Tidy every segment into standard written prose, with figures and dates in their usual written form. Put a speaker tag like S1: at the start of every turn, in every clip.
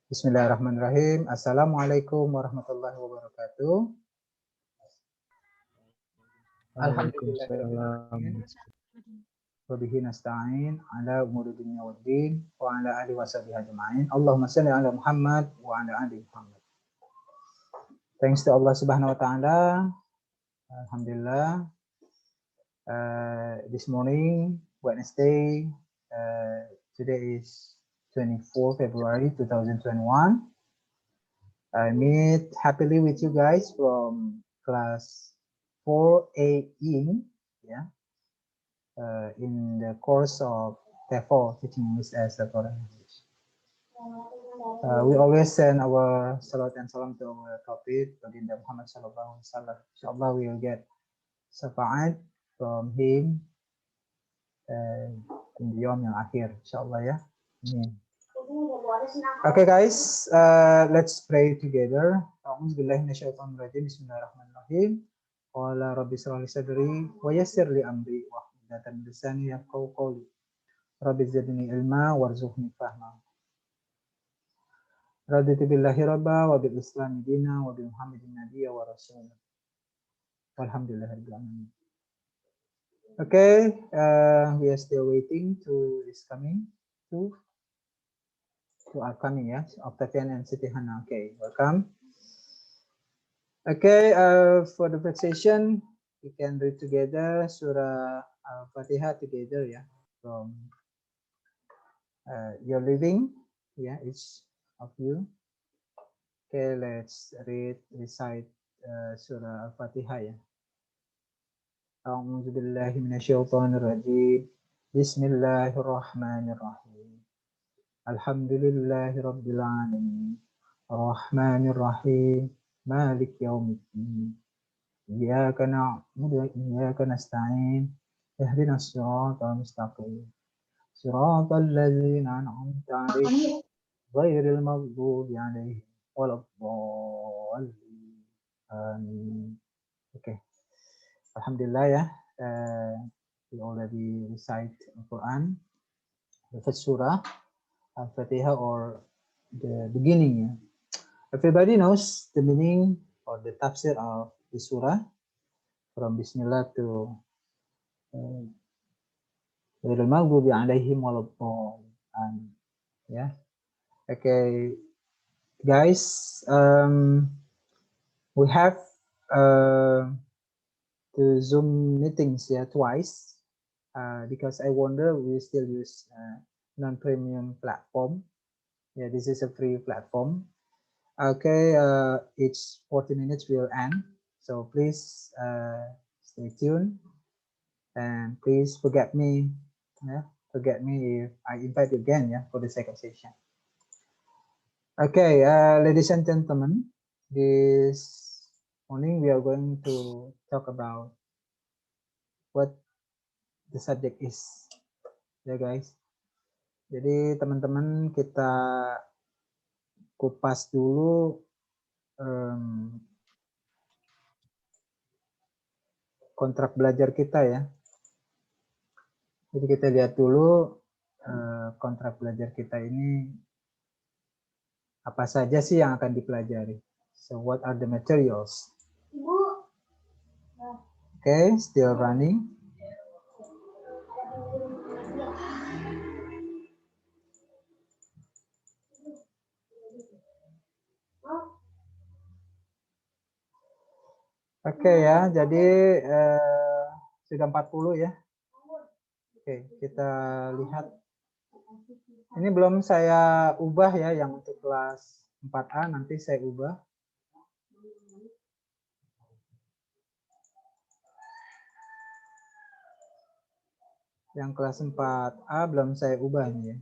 S1: Bismillahirrahmanirrahim. Assalamualaikum warahmatullahi wabarakatuh. Alhamdulillahirrahmanirrahim. Wabihi nasta'in ala umuri dunya waddin wa ala alihi washabihi ajma'in. Allahumma shalli ala Muhammad wa ala ali Muhammad. Thanks to Allah Subhanahu wa taala. Alhamdulillah. This morning, Wednesday, today is 24 February 2021. I meet happily with you guys from class 4A yeah, in the course of TEFL, Teaching English as a Foreign Language. We always send our salat and salam to our Prophet, Baginda Muhammad Sallallahu Alaihi Wasallam. Inshallah, we will get syafaat from him in the Yom yang akhir. Inshallah ya. Okay guys, let's pray together. A'udzubillahi minasyaitonirrajim. Bismillahirrahmanirrahim. Qala rabbi shrah li sadri wa yassir li amri wahlul lisani yafqahu qawli. Rabbi zidni ilma warzuqni fahma. Raditu billahi rabba wa bil islami dina wa bi Muhammadin nabiyya wa rasulah. Walhamdulillahirabbil alamin. Okay, we are still waiting to is coming to are coming, yeah, Octavian and Siti Hana. Okay, welcome. Okay, for the first session, we can read together Surah Al-Fatihah together, yeah, from your living, yeah, each of you. Okay, let's recite Surah Al-Fatihah, yeah. A'udzu billahi minasyaitonir rajim. Bismillahirrahmanirrahim. Alhamdulillahi rabbil alamin. Ar-Rahmanir Rahim. Malik yaumiddin. Iyyaka na'budu wa iyyaka nasta'in. Ihdinas siratal mustaqim. Siratal ladzina an'amta 'alaihim ghairil maghdubi 'alaihim waladdallin. Amin. Okay. Alhamdulillah ya. We already recite Al-Quran, the first surah, Al-Fatihah, or the beginning. Yeah. Everybody knows the meaning or the tafsir of the surah from Bismillah to Ghairil maghdubi 'alaihim waladdallin. Yeah. Okay, guys. We have the Zoom meetings twice because I wonder we still use non-premium platform. Yeah, this is a free platform. Okay, each 40 minutes will end, so please stay tuned and please forget me. Yeah, forget me if I invite you again. Yeah, for the second session. Okay, ladies and gentlemen, this morning we are going to talk about what the subject is. Ya guys. Jadi teman-teman kita kupas dulu kontrak belajar kita ya. Jadi kita lihat dulu kontrak belajar kita ini apa saja sih yang akan dipelajari. So what are the materials? Okay, still running. Oke ya, jadi sudah 40 ya. Oke, kita lihat. Ini belum saya ubah ya, yang untuk kelas 4A nanti saya ubah. Yang kelas 4A belum saya ubah ini ya.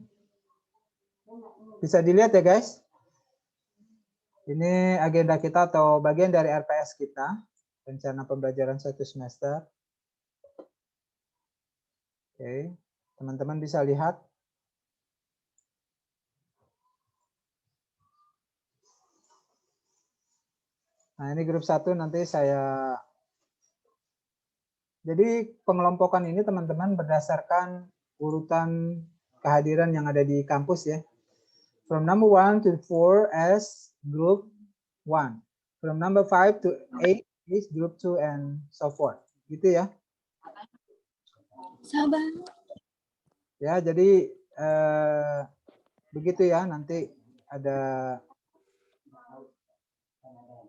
S1: Bisa dilihat ya guys. Ini agenda kita atau bagian dari RPS kita. Rencana pembelajaran 1 semester. Oke, teman-teman bisa lihat. Nah, ini grup 1 nanti saya... Jadi pengelompokan ini teman-teman berdasarkan urutan kehadiran yang ada di kampus ya. From number 1 to 4 as group 1. From number 5 to 8 is group 2 and so forth. Gitu ya.
S2: Sabar.
S1: Ya, jadi begitu ya, nanti ada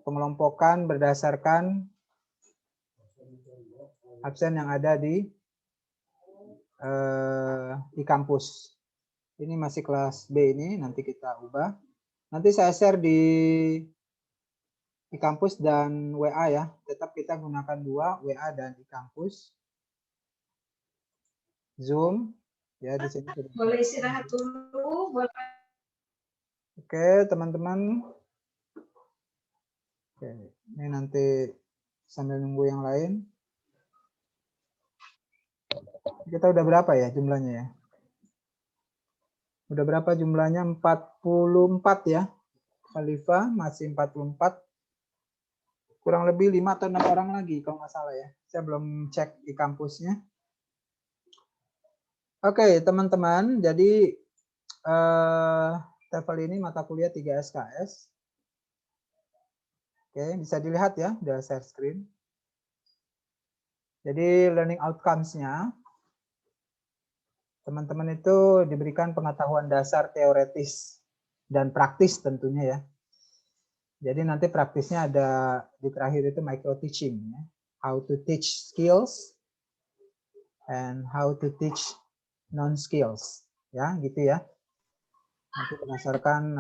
S1: pengelompokan berdasarkan absen yang ada di kampus. Ini masih kelas B ini, nanti kita ubah. Nanti saya share di kampus dan WA ya. Tetap kita gunakan dua, WA dan di kampus. Zoom ya di sini.
S3: Boleh istirahat dulu, boleh.
S1: Oke, teman-teman. Oke, ini nanti sambil nunggu yang lain. Kita udah berapa ya jumlahnya ya? Udah berapa jumlahnya? 44 ya. Khalifah masih 44. Kurang lebih 5 atau 6 orang lagi kalau nggak salah ya. Saya belum cek di kampusnya. Oke, teman-teman. Jadi TOEFL ini mata kuliah 3 SKS. Oke, bisa dilihat ya, udah share screen. Jadi learning outcomes-nya, teman-teman itu diberikan pengetahuan dasar teoretis dan praktis tentunya ya. Jadi nanti praktisnya ada di terakhir itu micro teaching, ya. How to teach skills and how to teach non skills, ya gitu ya. Nanti berdasarkan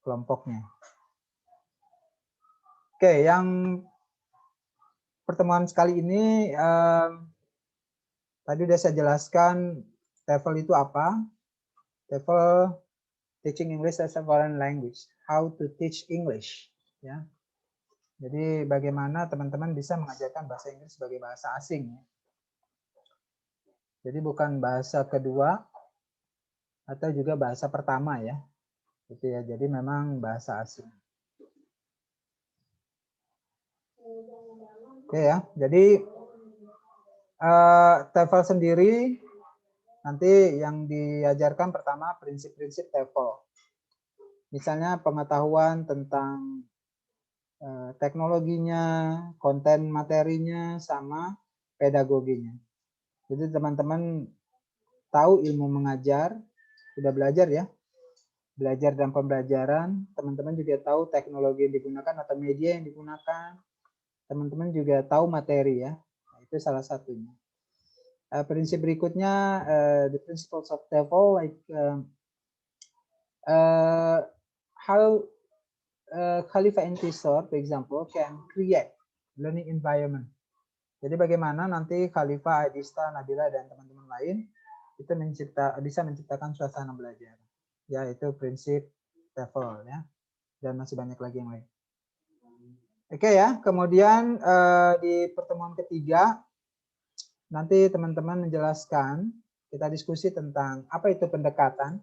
S1: kelompoknya. Oke, yang pertemuan sekali ini tadi sudah saya jelaskan TOEFL itu apa. TOEFL Teaching English as a Foreign Language. How to teach English. Ya. Jadi bagaimana teman-teman bisa mengajarkan bahasa Inggris sebagai bahasa asing. Ya. Jadi bukan bahasa kedua atau juga bahasa pertama ya. Gitu ya. Jadi memang bahasa asing. Oke ya. Jadi TOEFL sendiri nanti yang diajarkan pertama prinsip-prinsip TOEFL. Misalnya pengetahuan tentang teknologinya, konten materinya, sama pedagoginya. Jadi teman-teman tahu ilmu mengajar, sudah belajar ya, belajar dan pembelajaran. Teman-teman juga tahu teknologi yang digunakan atau media yang digunakan. Teman-teman juga tahu materi ya, nah, itu salah satunya. Prinsip berikutnya, the principles of TOEFL, like how Khalifah Intisar, for example, can create learning environment. Jadi bagaimana nanti Khalifah, Adista, Nabila, dan teman-teman lain itu bisa menciptakan suasana belajar. Ya, itu prinsip TOEFL ya. Dan masih banyak lagi yang lain. Oke ya, kemudian di pertemuan ketiga nanti teman-teman menjelaskan, kita diskusi tentang apa itu pendekatan,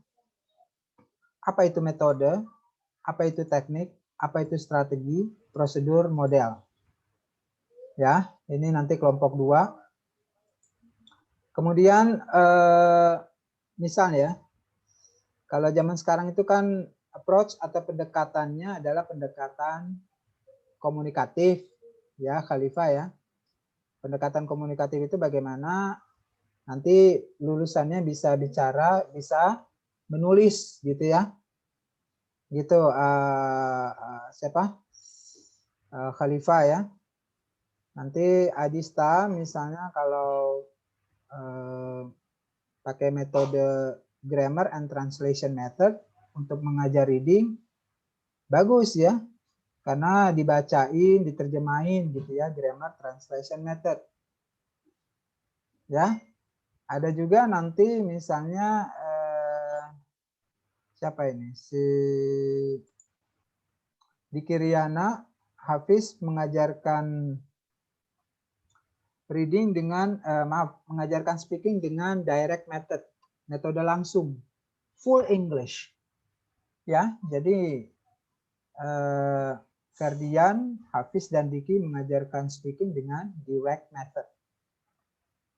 S1: apa itu metode, apa itu teknik, apa itu strategi, prosedur, model. Ya, ini nanti kelompok 2. Kemudian misalnya, kalau zaman sekarang itu kan approach atau pendekatannya adalah pendekatan komunikatif, ya Khalifah ya. Pendekatan komunikatif itu bagaimana nanti lulusannya bisa bicara, bisa menulis gitu ya. Gitu siapa? Khalifah ya. Nanti Adista misalnya kalau pakai metode grammar and translation method untuk mengajar reading, bagus ya. Karena dibacain, diterjemahin gitu ya, grammar translation method. Ya. Ada juga nanti misalnya siapa ini? Si Diki Riana Hafiz mengajarkan reading dengan mengajarkan speaking dengan direct method, metode langsung, full English. Ya, jadi Ferdian, Hafiz dan Diki mengajarkan speaking dengan direct method.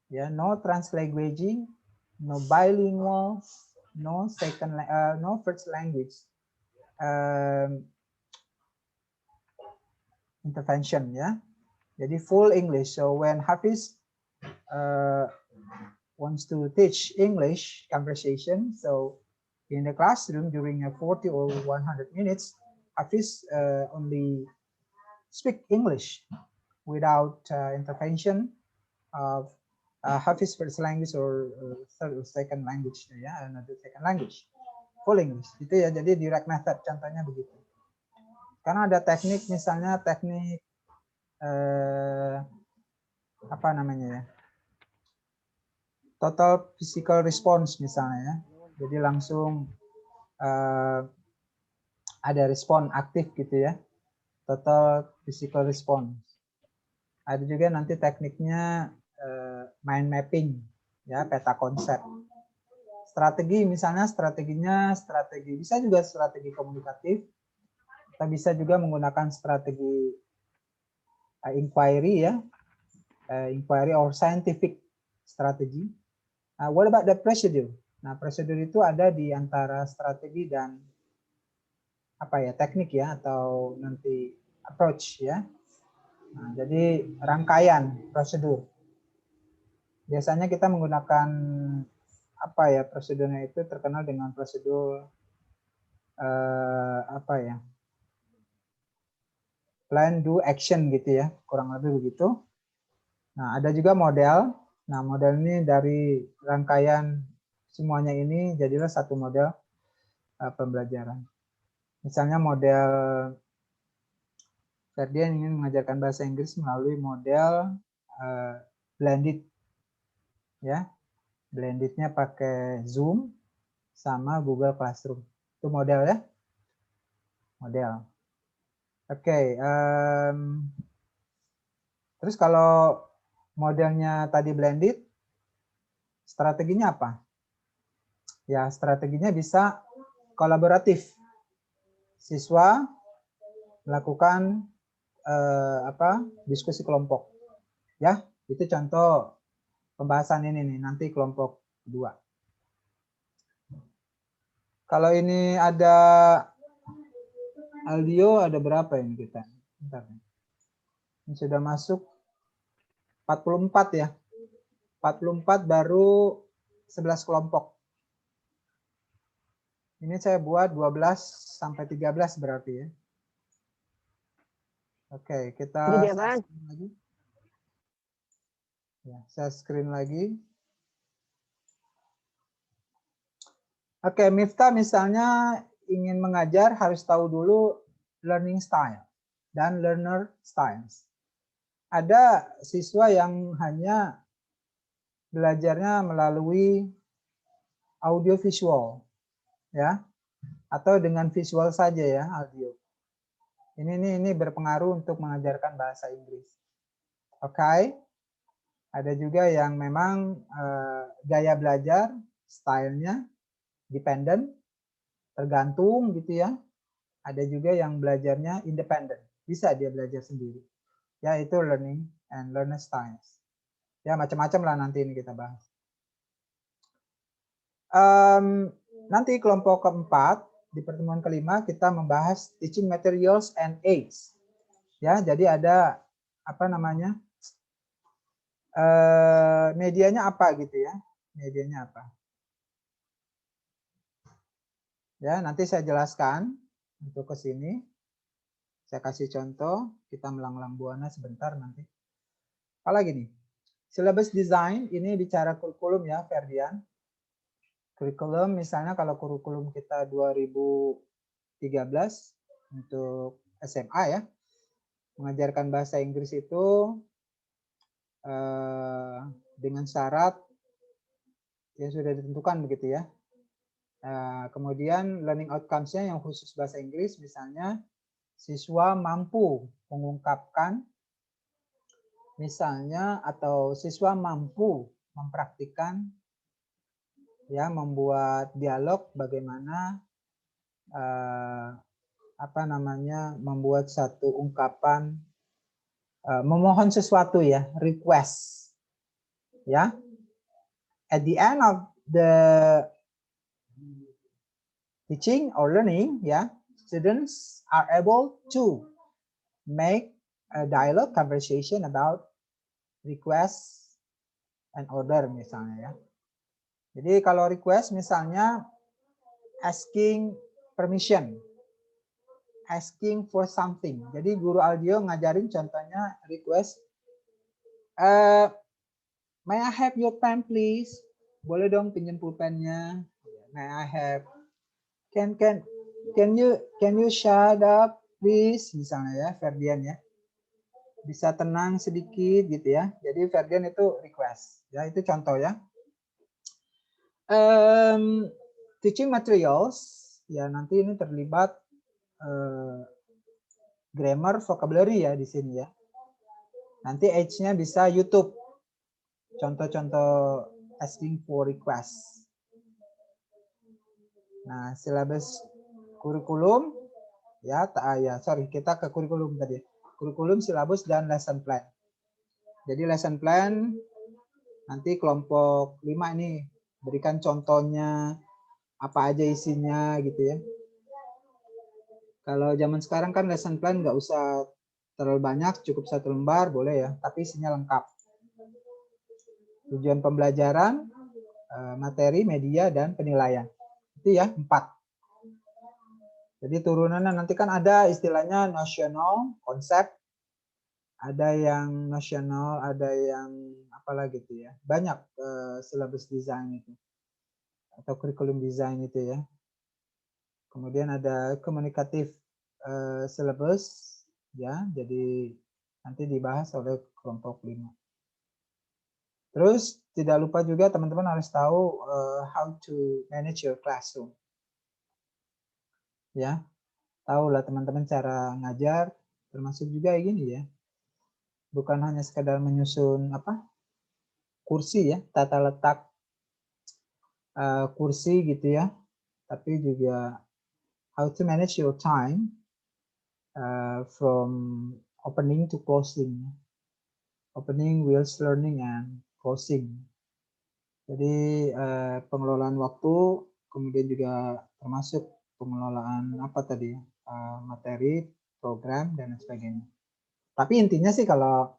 S1: Ya, no translanguaging, no bilingual, no no first language intervention ya. Jadi full English. So when Hafiz wants to teach English conversation, so in the classroom during a 40 or 100 minutes, Hafiz only speak English without intervention of Hafiz first language or third or second language ya, another second language, full English gitu ya. Jadi direct method contohnya begitu. Karena ada teknik, misalnya teknik apa namanya ya, total physical response misalnya ya. Jadi langsung ada respon aktif gitu ya, total physical response. Ada juga nanti tekniknya mind mapping ya, peta konsep. Strategi misalnya strategi bisa juga strategi komunikatif. Kita bisa juga menggunakan strategi inquiry ya, inquiry or scientific strategy. What about the procedure? Nah, prosedur itu ada di antara strategi dan apa ya, teknik ya, atau nanti approach ya. Nah, jadi rangkaian prosedur. Biasanya kita menggunakan apa ya, prosedurnya itu terkenal dengan prosedur apa ya, plan, do, action gitu ya, kurang lebih begitu. Nah, ada juga model. Nah, model ini dari rangkaian semuanya ini jadilah satu model pembelajaran. Misalnya model Ferdian ingin mengajarkan bahasa Inggris melalui model blended ya. Blendednya pakai Zoom sama Google Classroom. Itu model ya. Model. Oke, terus kalau modelnya tadi blended, strateginya apa? Ya, strateginya bisa kolaboratif. Siswa melakukan diskusi kelompok. Ya, itu contoh pembahasan ini nih, nanti kelompok 2. Kalau ini ada audio, ada berapa ini kita? Bentar. Ini sudah masuk 44 ya. 44 baru 11 kelompok. Ini saya buat 12 sampai 13 berarti ya. Oke, kita screen lagi. Ya, saya screen lagi. Oke, Miftah misalnya ingin mengajar harus tahu dulu learning style dan learner styles. Ada siswa yang hanya belajarnya melalui audio visual ya, atau dengan visual saja ya, audio. Ini berpengaruh untuk mengajarkan bahasa Inggris. Oke. Ada juga yang memang gaya belajar stylenya dependent, tergantung gitu ya. Ada juga yang belajarnya independent, bisa dia belajar sendiri. Ya, itu learning and learner styles. Ya, macam-macam lah nanti ini kita bahas. Nanti kelompok keempat di pertemuan kelima kita membahas teaching materials and aids. Ya, jadi ada apa namanya, medianya apa gitu ya, medianya apa. Ya, nanti saya jelaskan untuk ke sini. Saya kasih contoh, kita melanglang buana sebentar nanti. Apalagi nih, syllabus design ini bicara kurikulum ya, Ferdian. Kurikulum misalnya kalau kurikulum kita 2013 untuk SMA ya, mengajarkan bahasa Inggris itu dengan syarat yang sudah ditentukan begitu ya. Kemudian learning outcomes-nya yang khusus bahasa Inggris, misalnya siswa mampu mengungkapkan misalnya, atau siswa mampu mempraktikkan ya, membuat dialog bagaimana apa namanya, membuat satu ungkapan memohon sesuatu ya, request ya. At the end of the teaching or learning, ya, students are able to make a dialogue conversation about request and order misalnya ya. Jadi kalau request misalnya asking permission, asking for something. Jadi guru Aldio ngajarin contohnya request, may I have your pen please? Boleh dong pinjam pulpennya. May I have? Can you shut up please? Misalnya ya, Ferdian ya. Bisa tenang sedikit gitu ya. Jadi Ferdian itu request. Ya, itu contoh ya. Teaching materials, ya nanti ini terlibat grammar, vocabulary ya di sini ya. Nanti age-nya bisa YouTube. Contoh-contoh asking for request. Nah, silabus kurikulum ya, kita ke kurikulum tadi. Kurikulum, silabus dan lesson plan. Jadi lesson plan nanti kelompok 5 ini berikan contohnya, apa aja isinya gitu ya. Kalau zaman sekarang kan lesson plan nggak usah terlalu banyak, cukup 1 lembar boleh ya, tapi isinya lengkap. Tujuan pembelajaran, materi, media, dan penilaian. Itu ya 4. Jadi turunannya nanti kan ada istilahnya nasional, konsep, ada yang nasional, ada yang apalagi gitu ya. Banyak silabus desain itu. Atau kurikulum desain itu ya. Kemudian ada komunikatif syllabus ya, jadi nanti dibahas oleh kelompok 5. Terus tidak lupa juga teman-teman harus tahu how to manage your classroom. Ya. Tahulah teman-teman cara ngajar, termasuk juga gini ya. Bukan hanya sekadar menyusun kursi ya, tata letak kursi gitu ya, tapi juga how to manage your time from opening to closing. Opening, whilst learning, and closing. Jadi pengelolaan waktu, kemudian juga termasuk pengelolaan materi, program, dan sebagainya. Tapi intinya sih kalau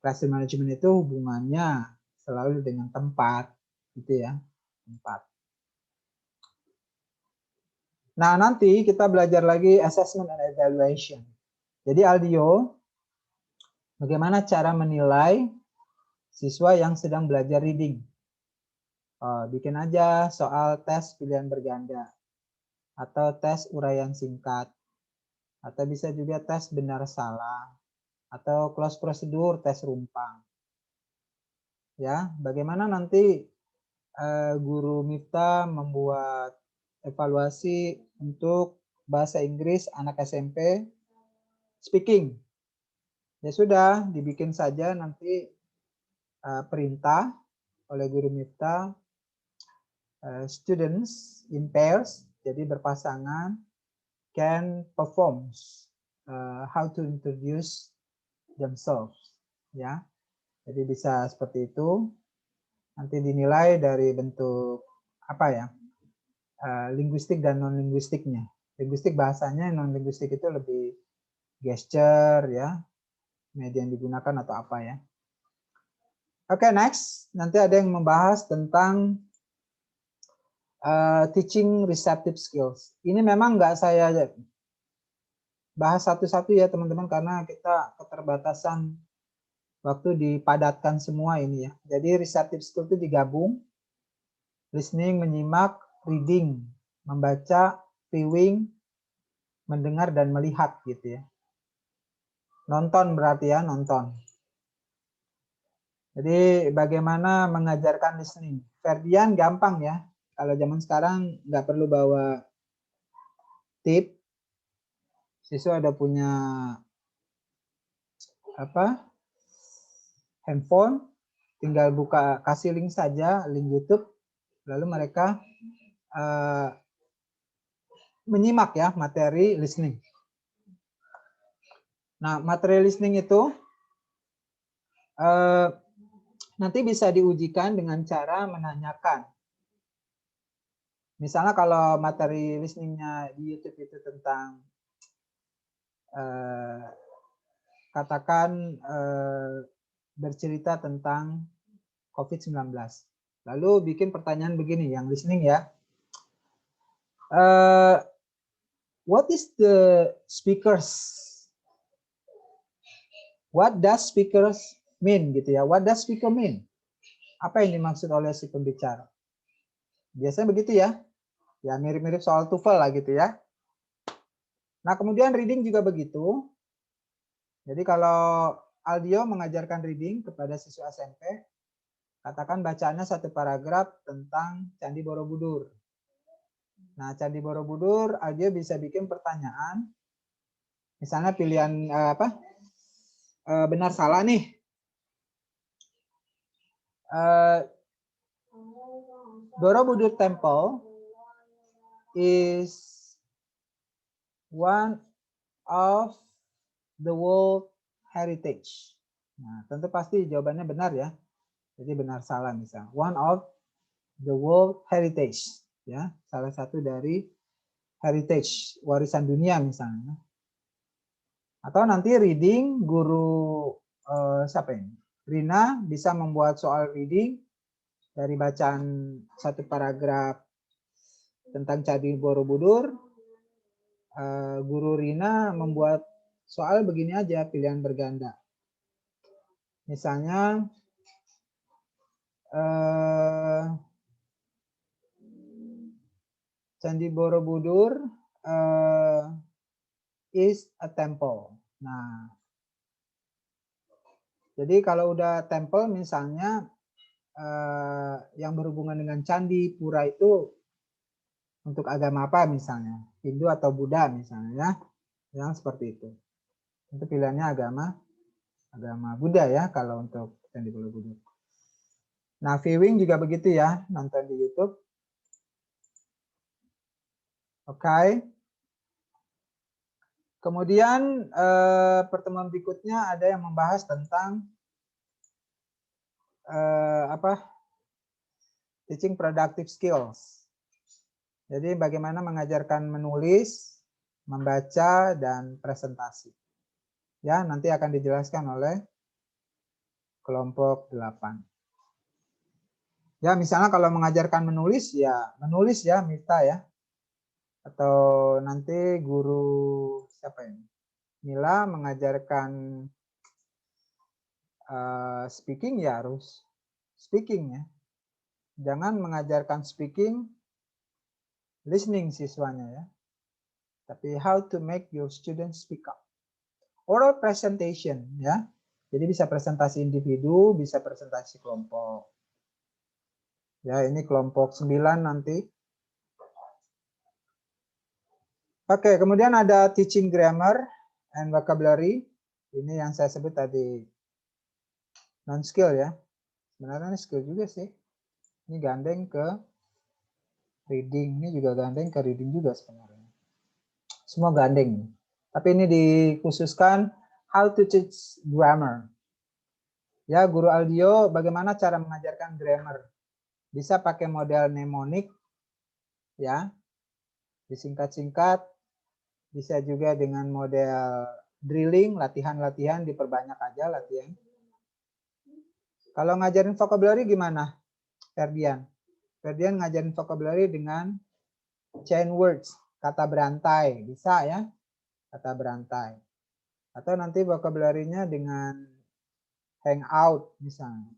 S1: classroom management itu hubungannya selalu dengan tempat, gitu ya, tempat. Nah, nanti kita belajar lagi assessment and evaluation. Jadi Aldio, bagaimana cara menilai siswa yang sedang belajar reading? Bikin aja soal tes pilihan berganda, atau tes uraian singkat, atau bisa juga tes benar salah, atau close prosedur tes rumpang. Ya, bagaimana nanti guru Miftah membuat evaluasi untuk bahasa Inggris anak SMP speaking. Ya sudah, dibikin saja nanti perintah oleh guru Miftah, students in pairs, jadi berpasangan, can perform how to introduce themselves, ya. Jadi bisa seperti itu. Nanti dinilai dari bentuk linguistik dan non linguistiknya. Linguistik bahasanya, non linguistik itu lebih gesture ya, media yang digunakan atau apa ya. Oke, next nanti ada yang membahas tentang teaching receptive skills. Ini memang nggak saya bahas satu-satu ya teman-teman, karena kita keterbatasan waktu, dipadatkan semua ini ya. Jadi receptive skill itu digabung, listening, menyimak, reading, membaca, viewing, mendengar, dan melihat gitu ya. Nonton berarti ya, nonton. Jadi bagaimana mengajarkan listening? Ferdian gampang ya. Kalau zaman sekarang nggak perlu bawa tip. Siswa ada punya handphone, tinggal kasih link saja, link YouTube, lalu mereka menyimak ya materi listening. Nah, materi listening itu nanti bisa diujikan dengan cara menanyakan. Misalnya kalau materi listeningnya di YouTube itu tentang katakan bercerita tentang COVID-19. Lalu bikin pertanyaan begini, yang listening ya. What is the speakers? What does speakers mean gitu ya? What does speaker mean? Apa yang dimaksud oleh si pembicara? Biasanya begitu ya. Ya mirip-mirip soal TOEFL lah gitu ya. Nah, kemudian reading juga begitu. Jadi kalau Aldio mengajarkan reading kepada siswa SMP, katakan bacaannya satu paragraf tentang Candi Borobudur. Nah, Candi Borobudur, Aldio bisa bikin pertanyaan. Misalnya pilihan benar salah nih. Borobudur Temple is one of the World Heritage. Nah, tentu pasti jawabannya benar ya. Jadi benar salah misalnya. One of the World Heritage. Ya, salah satu dari heritage, warisan dunia misalnya. Atau nanti reading, guru siapa ini? Rina bisa membuat soal reading dari bacaan satu paragraf tentang Candi Borobudur. Guru Rina membuat soal begini aja, pilihan berganda. Misalnya Candi Borobudur is a temple. Nah, jadi kalau udah temple misalnya yang berhubungan dengan candi, pura itu untuk agama apa misalnya? Hindu atau Buddha misalnya ya. Yang seperti itu. Itu pilihannya agama Buddha ya kalau untuk Candi Borobudur. Nah, viewing juga begitu ya, nonton di YouTube. Oke. Kemudian pertemuan berikutnya ada yang membahas tentang teaching productive skills. Jadi bagaimana mengajarkan menulis, membaca, dan presentasi. Ya, nanti akan dijelaskan oleh kelompok 8. Ya, misalnya kalau mengajarkan menulis ya Mita ya. Atau nanti guru siapa ini? Mila mengajarkan speaking ya harus speaking ya. Jangan mengajarkan speaking, listening siswanya ya. Tapi how to make your students speak up. Oral presentation ya. Jadi bisa presentasi individu, bisa presentasi kelompok. Ya, ini kelompok 9 nanti. Oke, kemudian ada teaching grammar and vocabulary. Ini yang saya sebut tadi non skill ya. Sebenarnya ini skill juga sih. Ini gandeng ke reading, ini juga gandeng ke reading juga sebenarnya. Semua gandeng. Tapi ini dikhususkan how to teach grammar. Ya, Guru Aldio bagaimana cara mengajarkan grammar. Bisa pakai model mnemonic ya. Disingkat-singkat, bisa juga dengan model drilling, latihan-latihan diperbanyak aja latihan. Kalau ngajarin vocabulary gimana, Ferdian? Ferdian ngajarin vocabulary dengan chain words, kata berantai, bisa ya, kata berantai. Atau nanti vocabulary-nya dengan hangout misalnya,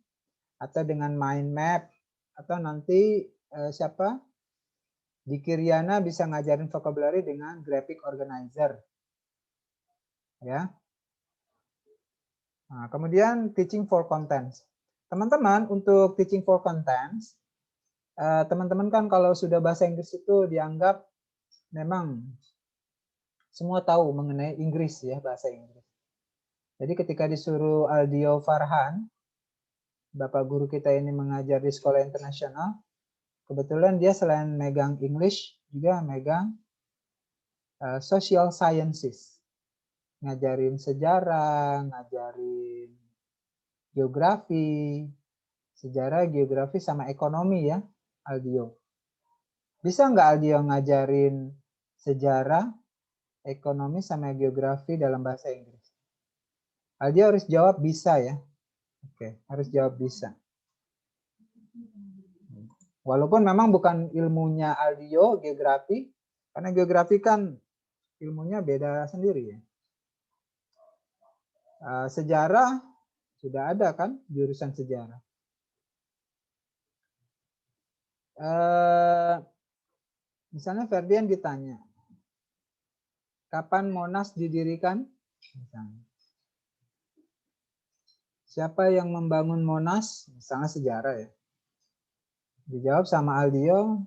S1: atau dengan mind map, atau nanti siapa? Di Kiriana bisa ngajarin vocabulary dengan graphic organizer. Ya. Nah, kemudian teaching for contents. Teman-teman, untuk teaching for contents, teman-teman kan kalau sudah bahasa Inggris itu dianggap memang semua tahu mengenai Inggris ya, bahasa Inggris. Jadi ketika disuruh Aldio Farhan, Bapak guru kita ini mengajar di sekolah internasional, kebetulan dia selain megang English, juga megang social sciences. Ngajarin sejarah, ngajarin geografi, sejarah, geografi, sama ekonomi ya, Aldio. Bisa nggak Aldio ngajarin sejarah, ekonomi, sama geografi dalam bahasa Inggris? Aldio harus jawab bisa ya. Oke, harus jawab bisa. Walaupun memang bukan ilmunya Aldio, geografi, karena geografi kan ilmunya beda sendiri ya. Sejarah sudah ada kan jurusan sejarah. Misalnya Ferdian ditanya, kapan Monas didirikan? Misalnya. Siapa yang membangun Monas? Misalnya sejarah ya. Dijawab sama Aldio,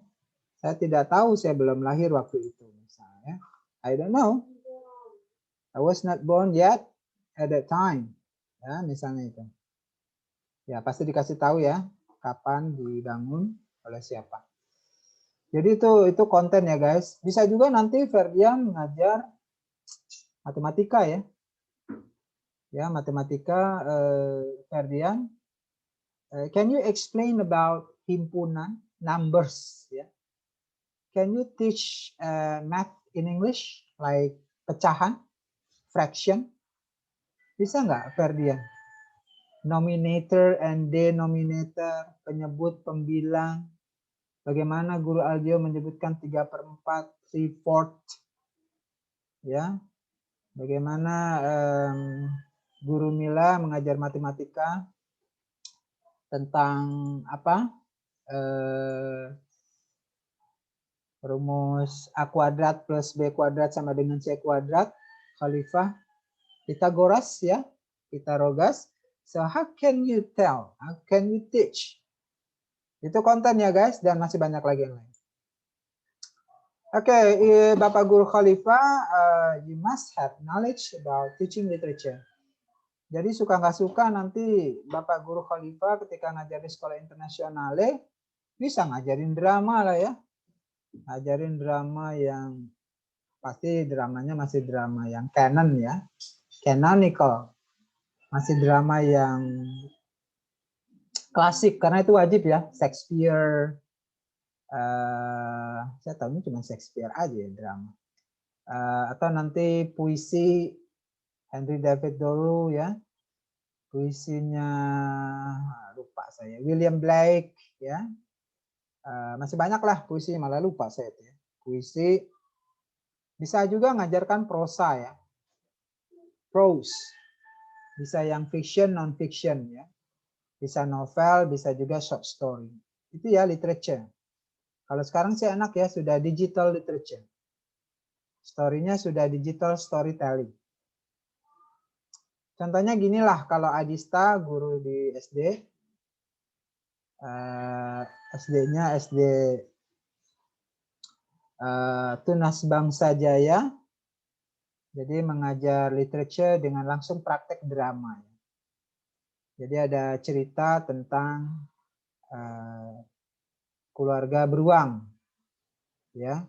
S1: saya tidak tahu, saya belum lahir waktu itu. Misalnya, I don't know. I was not born yet at that time. Ya, misalnya itu. Ya, pasti dikasih tahu ya, kapan dibangun oleh siapa. Jadi itu konten ya guys. Bisa juga nanti Ferdian mengajar matematika ya. Ya, matematika Ferdian. Can you explain about himpunan numbers ya? Can you teach math in English like pecahan, fraction? Bisa nggak Ferdian? Nominator and denominator, penyebut, pembilang. Bagaimana guru Aldio menyebutkan 3/4, 3/4, ya. Bagaimana guru Mila mengajar matematika tentang apa? Rumus A kuadrat plus B kuadrat sama dengan C kuadrat, Khalifah, Pythagoras ya, Pythagoras. So how can you tell? How can you teach? Itu konten ya guys, dan masih banyak lagi yang lain. Oke, Bapak Guru Khalifah, you must have knowledge about teaching literature. Jadi suka nggak suka nanti Bapak Guru Khalifah ketika ngajar di sekolah internasional bisa ngajarin drama lah ya. Ngajarin drama yang pasti dramanya masih drama yang canon ya. Canonical. Masih drama yang klasik karena itu wajib ya. Shakespeare, saya tahunya cuma Shakespeare aja ya drama. Atau nanti puisi Henry David Thoreau ya, puisinya lupa saya, William Blake ya, masih banyak lah puisi, malah lupa saya itu ya. Puisi bisa juga ngajarkan prosa ya, prose, bisa yang fiction non fiction ya, bisa novel, bisa juga short story. Itu ya literature. Kalau sekarang sih enak ya, sudah digital literature. Story-nya sudah digital storytelling. Contohnya ginilah, kalau Adista guru di SD, SD-nya SD Tunas Bangsa Jaya, jadi mengajar literature dengan langsung praktek drama. Jadi ada cerita tentang keluarga beruang, ya.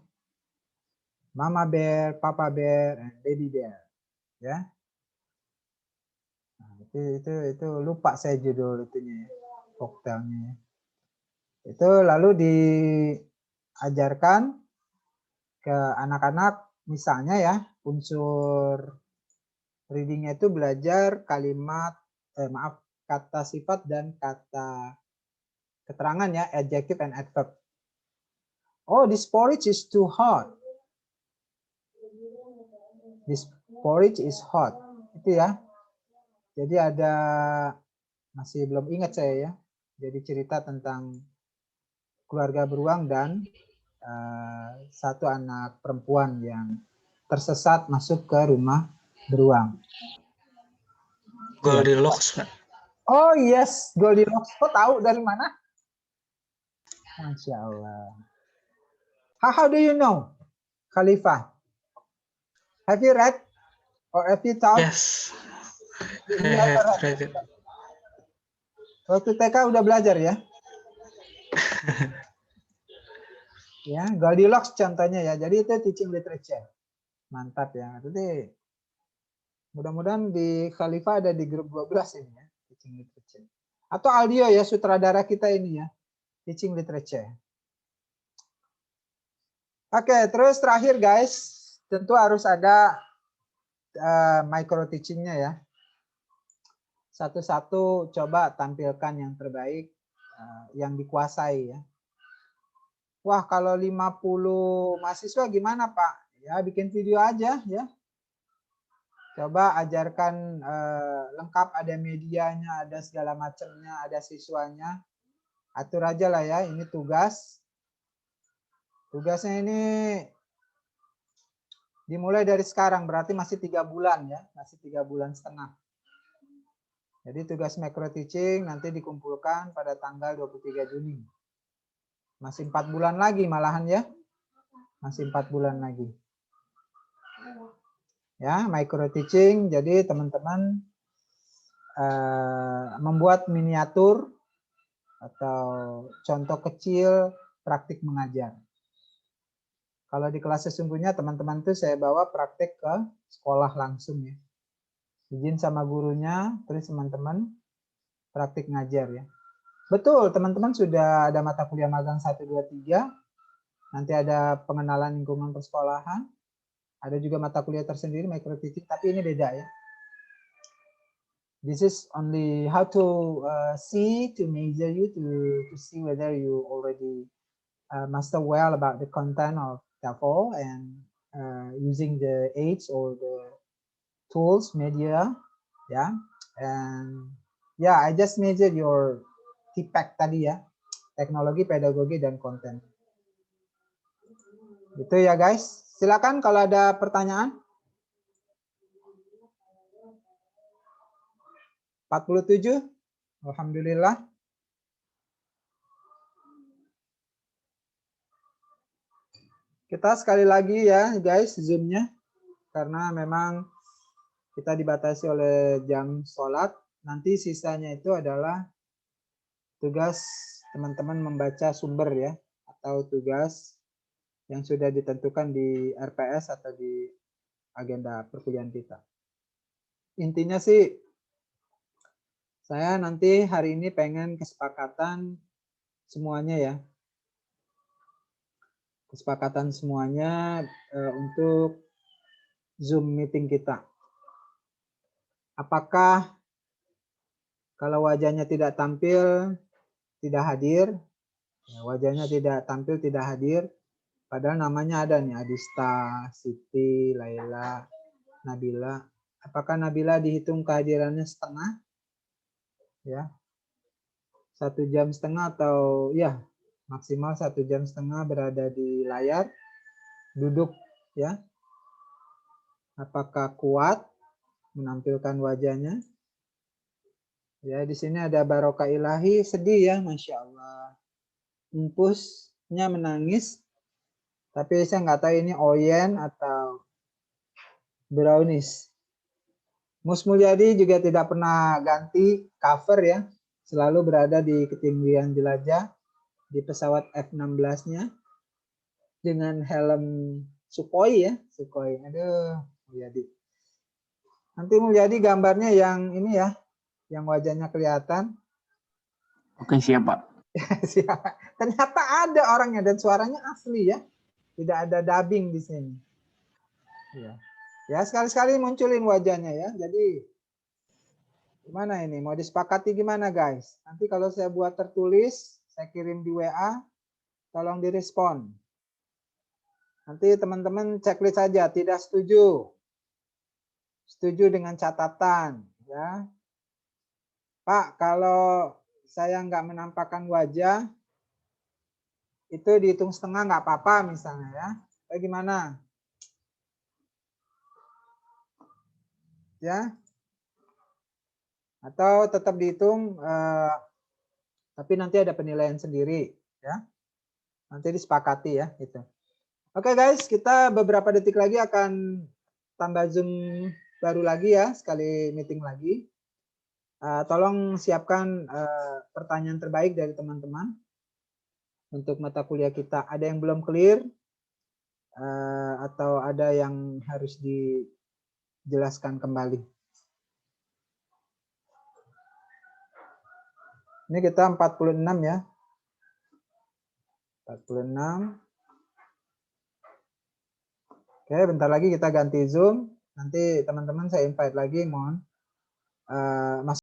S1: Mama bear, papa bear, and baby bear, ya. Nah, itu lupa saya judul itunya, koktelnya. Itu lalu diajarkan ke anak-anak, misalnya ya, unsur readingnya itu belajar kalimat, kata sifat dan kata keterangan ya, adjective and adverb. Oh, this porridge is too hot. This porridge is hot. Itu ya. Jadi ada, masih belum ingat saya ya. Jadi cerita tentang keluarga beruang dan satu anak perempuan yang tersesat masuk ke rumah beruang.
S2: Goldilocks, Pak.
S1: Oh yes, Goldilocks. Kok tahu dari mana? Masya Allah. How do you know, Khalifah? Have you read or have you taught?
S2: Yes, I have read it.
S1: Waktu TK udah belajar ya? Ya, Goldilocks contohnya ya. Jadi itu teaching literature. Mantap ya. Jadi mudah-mudahan di Khalifah ada di grup 12 ini ya, teaching literature. Atau Aldio ya, sutradara kita ini ya, teaching literature. Oke, terus terakhir guys, tentu harus ada micro teachingnya ya. Satu-satu coba tampilkan yang terbaik, yang dikuasai ya. Wah, kalau 50 mahasiswa gimana Pak? Ya bikin video aja ya. Coba ajarkan lengkap, ada medianya, ada segala macamnya, ada siswanya. Atur aja lah ya, ini tugas. Tugasnya ini dimulai dari sekarang, berarti masih 3 bulan ya, masih 3,5 bulan. Jadi tugas macro teaching nanti dikumpulkan pada tanggal 23 Juni. Masih 4 bulan lagi malahan ya. Masih 4 bulan lagi. Ya, micro teaching. Jadi teman-teman membuat miniatur atau contoh kecil praktik mengajar. Kalau di kelas sesungguhnya teman-teman tuh saya bawa praktik ke sekolah langsung ya. Izin sama gurunya, terus teman-teman praktik ngajar ya. Betul, teman-teman sudah ada mata kuliah magang 1, 2, 3. Nanti ada pengenalan lingkungan persekolahan. Ada juga mata kuliah tersendiri, micro teaching, tapi ini beda ya. This is only how to see, to measure you, to see whether you already master well about the content of TEFL and using the aids or the tools, media, yeah. And yeah, I just measured your TPAC tadi ya, teknologi, pedagogi, dan konten. Itu ya guys. Silakan kalau ada pertanyaan. 47. Alhamdulillah. Kita sekali lagi ya guys Zoom-nya. Karena memang kita dibatasi oleh jam sholat. Nanti sisanya itu adalah tugas teman-teman membaca sumber ya. Atau tugas yang sudah ditentukan di RPS atau di agenda perkuliahan kita. Intinya sih, saya nanti hari ini pengen kesepakatan semuanya ya. Kesepakatan semuanya untuk Zoom meeting kita. Apakah kalau wajahnya tidak tampil, tidak hadir, ya, wajahnya tidak tampil, tidak hadir, padahal namanya ada nih, Adista, Siti, Laila, Nabila. Apakah Nabila dihitung kehadirannya setengah? Ya, 1,5 jam atau ya maksimal 1,5 jam berada di layar, duduk ya. Apakah kuat menampilkan wajahnya? Ya, di sini ada Barokah Ilahi, sedih ya, Masya Allah. Empusnya menangis, tapi saya nggak tahu ini Oyen atau Brownies. Mus Mulyadi juga tidak pernah ganti cover ya, selalu berada di ketinggian jelajah di pesawat F-16-nya dengan helm Sukhoi ya, Sukhoi. Aduh, Mulyadi. Nanti Mulyadi gambarnya yang ini ya, yang wajahnya kelihatan.
S2: Oke, siap Pak.
S1: Ternyata ada orangnya dan suaranya asli ya. Tidak ada dubbing di sini. Ya, ya sekali-sekali munculin wajahnya ya. Jadi gimana ini? Mau disepakati gimana guys? Nanti kalau saya buat tertulis, saya kirim di WA, tolong direspon. Nanti teman-teman checklist saja, tidak setuju. Setuju dengan catatan ya. Pak, kalau saya nggak menampakkan wajah, itu dihitung setengah nggak apa-apa misalnya ya. Bagaimana? Ya. Atau tetap dihitung, tapi nanti ada penilaian sendiri ya. Nanti disepakati ya itu. Oke guys, kita beberapa detik lagi akan tambah Zoom baru lagi ya, sekali meeting lagi. Tolong siapkan pertanyaan terbaik dari teman-teman untuk mata kuliah kita. Ada yang belum clear atau ada yang harus dijelaskan kembali. Ini kita 46 ya. 46. Oke, bentar lagi kita ganti Zoom. Nanti teman-teman saya invite lagi, mohon masuk